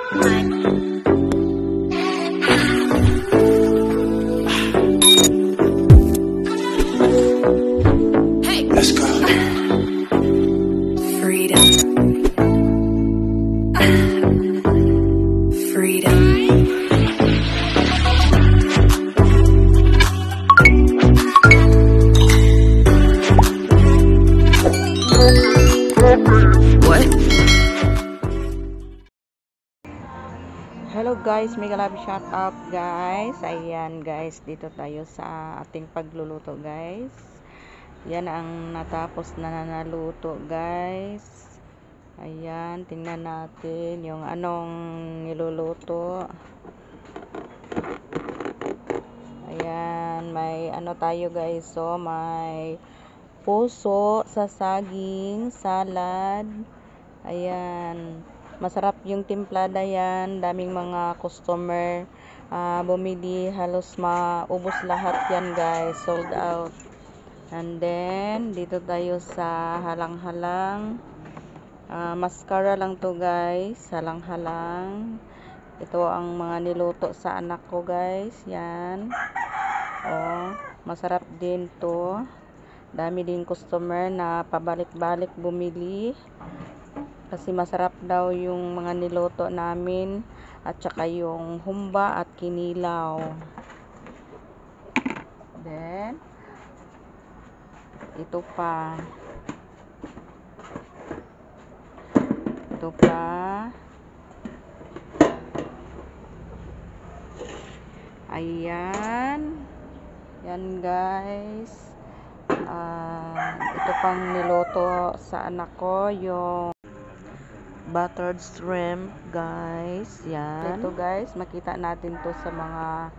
Let's go. Freedom. Freedom. What? Hello guys, mega love shout out guys. Ayan guys, dito tayo sa ating pagluluto guys. Yan ang natapos na naluto guys. Ayan, tingnan natin yung anong niluluto. Ayan, may ano tayo guys. So, may puso sa saging, salad. Ayan, masarap yung timplada yan. Daming mga customer bumili. Halos maubos lahat yan guys. Sold out. And then, dito tayo sa halang-halang. Mascara lang to guys. Halang-halang. Ito ang mga niluto sa anak ko guys. Yan. Oh, masarap din to. Dami din customer na pabalik-balik bumili. Kasi masarap daw yung mga niluto namin. At saka yung humba at kinilaw. Then, ito pa. Ito pa. Ayan. Yan guys. Ito pang niluto sa anak ko. Yung buttered shrimp guys. Yan. Ito guys. Makita natin to sa mga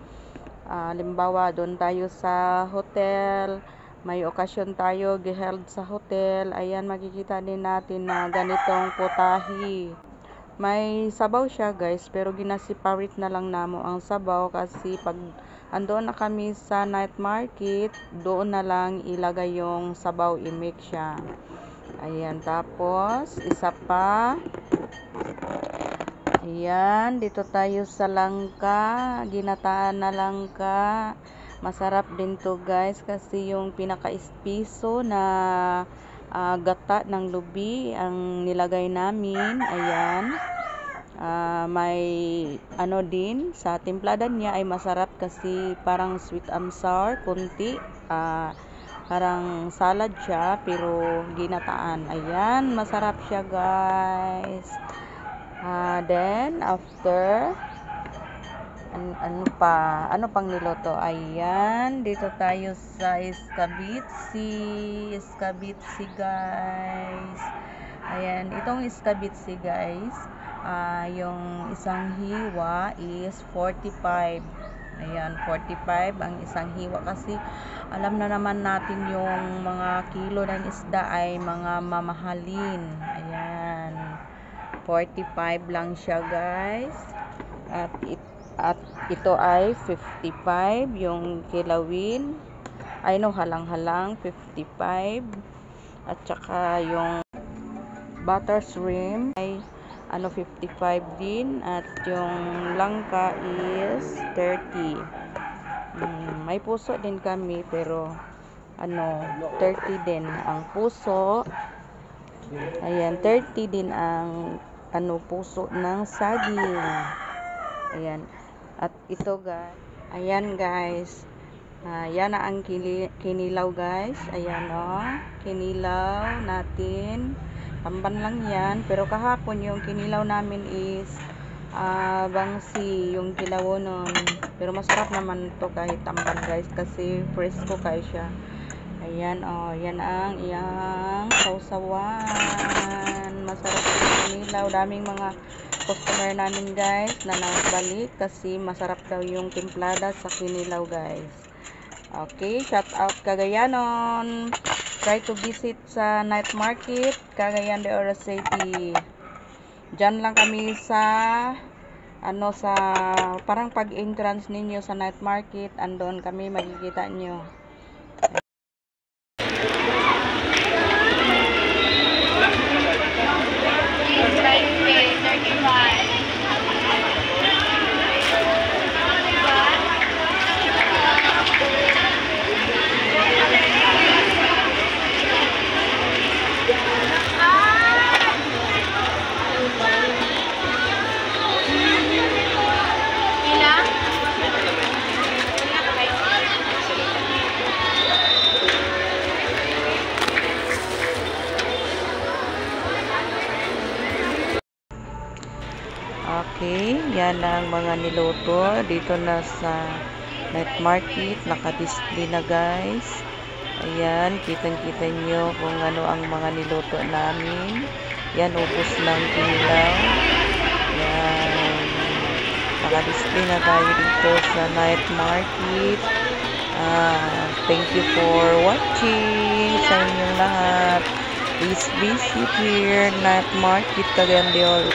limbawa doon tayo sa hotel. May okasyon tayo giheld sa hotel. Ayan, makikita din natin na ganitong putahi. May sabaw siya guys, pero ginasiparate na lang namo ang sabaw kasi pag andoon na kami sa night market, doon na lang ilagay yung sabaw, i-mix siya. Ayan, tapos isa pa. Ayan, dito tayo sa langka, ginataan na langka. Masarap din to guys kasi yung pinaka-espiso na gata ng lubi ang nilagay namin. Ayan. May ano din sa timplada niya ay masarap kasi parang sweet and sour kunti. Parang salad siya pero ginataan. Ayan, masarap siya guys. Then after ano pang niluto? Ayan, dito tayo sa iskabitsi guys. Ayan, itong iskabitsi guys, yung isang hiwa is 45. Ayan, 45 ang isang hiwa kasi alam na naman natin yung mga kilo ng isda ay mga mamahalin. Ayan, 45 lang siya guys. At ito ay 55 yung kilawin. Ay no, halang-halang 55. At saka yung butter shrimp ay 55 din. At yung langka is 30. May puso din kami pero 30 din ang puso. Ayan, 30 din ang puso ng saging. Ayan. At ito guys, ayan guys, yan na ang kinilaw guys. Ayan kinilaw natin, tamban lang yan, pero kahapon yung kinilaw namin is bangsi yung kilaw nun, pero masarap naman to kahit tamban guys kasi fresco kayo siya. Ayan yan ang iyang sausawan. Masarap yung kinilaw. Daming mga customer namin guys na nagbalik kasi masarap daw yung timplada sa kinilaw guys. Okay, shout out Cagayanon. Try to visit sa night market Cagayan de Oro City. Diyan lang kami sa sa parang pag entrance ninyo sa night market, andon kami, makikita nyo. Okay, yan ang mga niluto dito na sa night market. Naka-display na guys. Ayan, kitang-kita nyo kung ano ang mga niluto namin. Yan, ubos ng ilaw. Yan, naka-display na tayo dito sa night market. Thank you for watching sa inyong lahat. Please visit here, night market Cagayan de Oro.